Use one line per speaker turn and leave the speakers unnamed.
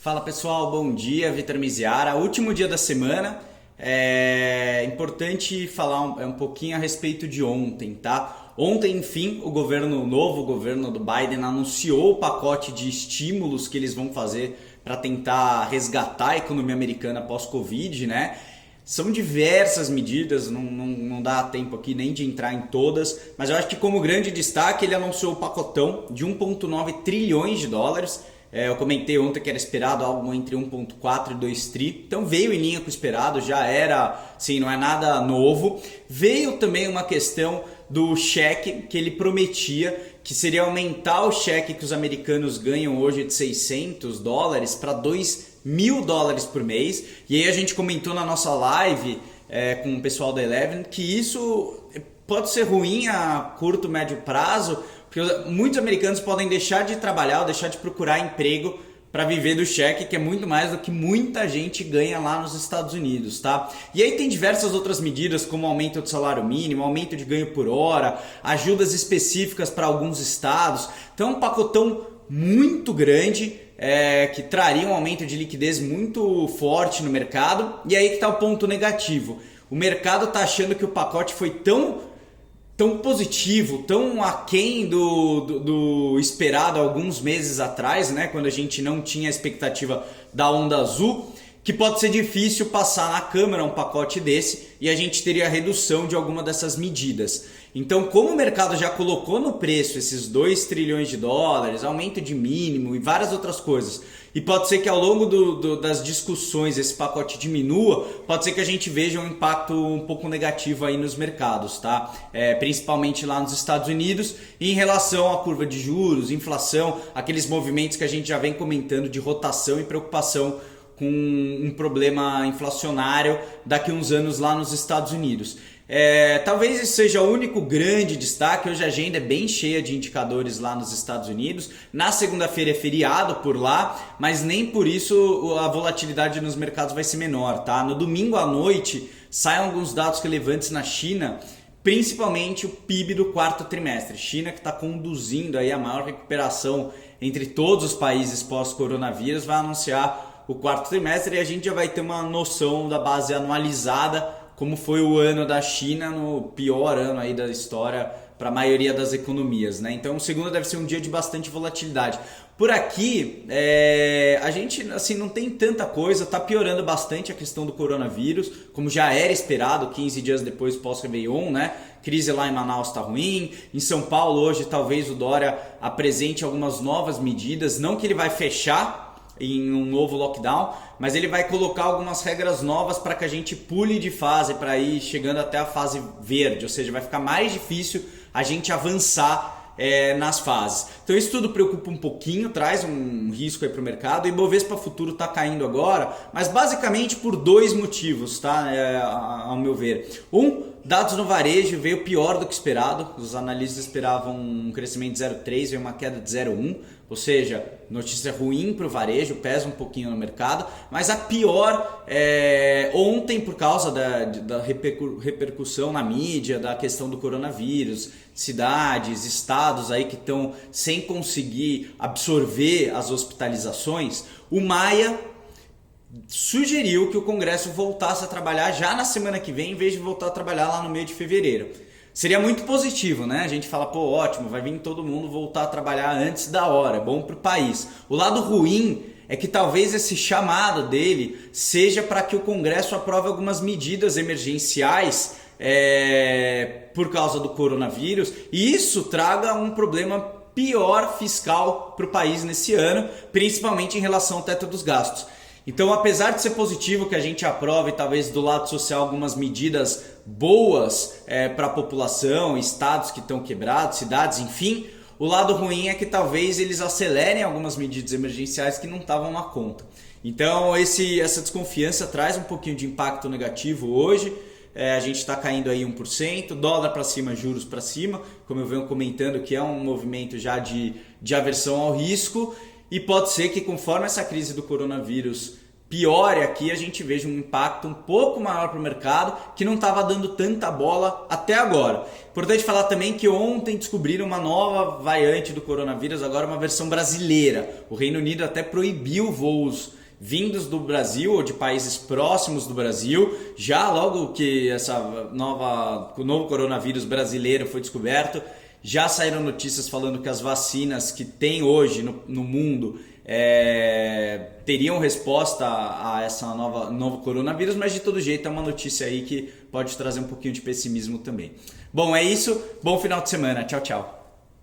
Fala pessoal, bom dia, Vitor Miziara. Último dia da semana, é importante falar um pouquinho a respeito de ontem, tá? Ontem, enfim, o novo governo do Biden anunciou o pacote de estímulos que eles vão fazer para tentar resgatar a economia americana pós-Covid, né? São diversas medidas, não dá tempo aqui nem de entrar em todas, mas eu acho que como grande destaque ele anunciou o pacotão de 1,9 trilhões de dólares. Eu comentei ontem que era esperado algo entre 1,4 e 2 tri, então veio em linha com o esperado, já era, sim, não é nada novo. Veio também uma questão do cheque que ele prometia, que seria aumentar o cheque que os americanos ganham hoje de $600 para $2.000 por mês. E aí a gente comentou na nossa live com o pessoal da Eleven que isso pode ser ruim a curto, médio prazo, porque muitos americanos podem deixar de trabalhar ou deixar de procurar emprego para viver do cheque, que é muito mais do que muita gente ganha lá nos Estados Unidos, tá? E aí tem diversas outras medidas, como aumento do salário mínimo, aumento de ganho por hora, ajudas específicas para alguns estados. Então um pacotão muito grande, que traria um aumento de liquidez muito forte no mercado. E aí que está o ponto negativo. O mercado está achando que o pacote foi tão positivo, tão aquém do esperado alguns meses atrás, né, quando a gente não tinha a expectativa da onda azul, que pode ser difícil passar na Câmara um pacote desse e a gente teria redução de alguma dessas medidas. Então, como o mercado já colocou no preço esses 2 trilhões de dólares, aumento de mínimo e várias outras coisas, e pode ser que ao longo das discussões esse pacote diminua, pode ser que a gente veja um impacto um pouco negativo aí nos mercados, tá? Principalmente lá nos Estados Unidos, e em relação à curva de juros, inflação, aqueles movimentos que a gente já vem comentando de rotação e preocupação com um problema inflacionário daqui a uns anos lá nos Estados Unidos. Talvez esse seja o único grande destaque. Hoje a agenda é bem cheia de indicadores lá nos Estados Unidos. Na segunda-feira é feriado por lá, mas nem por isso a volatilidade nos mercados vai ser menor, tá? No domingo à noite saem alguns dados relevantes na China, principalmente o PIB do quarto trimestre. China, que está conduzindo aí a maior recuperação entre todos os países pós-coronavírus, vai anunciar o quarto trimestre e a gente já vai ter uma noção da base anualizada, como foi o ano da China, no pior ano aí da história para a maioria das economias, né? Então o segundo deve ser um dia de bastante volatilidade. Por aqui, a gente assim, não tem tanta coisa, está piorando bastante a questão do coronavírus, como já era esperado 15 dias depois pós-Réveillon, né? Crise lá em Manaus está ruim, em São Paulo hoje talvez o Dória apresente algumas novas medidas, não que ele vai fechar em um novo lockdown, mas ele vai colocar algumas regras novas para que a gente pule de fase para ir chegando até a fase verde, ou seja, vai ficar mais difícil a gente avançar nas fases. Então isso tudo preocupa um pouquinho, traz um risco aí para o mercado. E o Ibovespa futuro está caindo agora, mas basicamente por dois motivos, tá? Ao meu ver. Dados no varejo veio pior do que esperado. Os analistas esperavam um crescimento de 0,3, veio uma queda de 0,1, ou seja, notícia ruim para o varejo, pesa um pouquinho no mercado, mas a pior ontem por causa da repercussão na mídia, da questão do coronavírus, cidades, estados aí que estão sem conseguir absorver as hospitalizações. O Maia sugeriu que o Congresso voltasse a trabalhar já na semana que vem, em vez de voltar a trabalhar lá no meio de fevereiro. Seria muito positivo, né? A gente fala, pô, ótimo, vai vir todo mundo voltar a trabalhar antes da hora, é bom para o país. O lado ruim é que talvez esse chamado dele seja para que o Congresso aprove algumas medidas emergenciais por causa do coronavírus, e isso traga um problema pior fiscal para o país nesse ano, principalmente em relação ao teto dos gastos. Então, apesar de ser positivo que a gente aprove, talvez do lado social, algumas medidas boas para a população, estados que estão quebrados, cidades, enfim, o lado ruim é que talvez eles acelerem algumas medidas emergenciais que não estavam na conta. Então, essa desconfiança traz um pouquinho de impacto negativo hoje. A gente está caindo aí 1%, dólar para cima, juros para cima, como eu venho comentando, que é um movimento já de aversão ao risco. E pode ser que conforme essa crise do coronavírus piore aqui, a gente veja um impacto um pouco maior para o mercado, que não estava dando tanta bola até agora. Importante falar também que ontem descobriram uma nova variante do coronavírus, agora uma versão brasileira. O Reino Unido até proibiu voos vindos do Brasil ou de países próximos do Brasil, já logo que o novo coronavírus brasileiro foi descoberto, já saíram notícias falando que as vacinas que tem hoje no mundo teriam resposta a essa novo coronavírus, mas de todo jeito é uma notícia aí que pode trazer um pouquinho de pessimismo também. Bom, é isso, bom final de semana, tchau, tchau.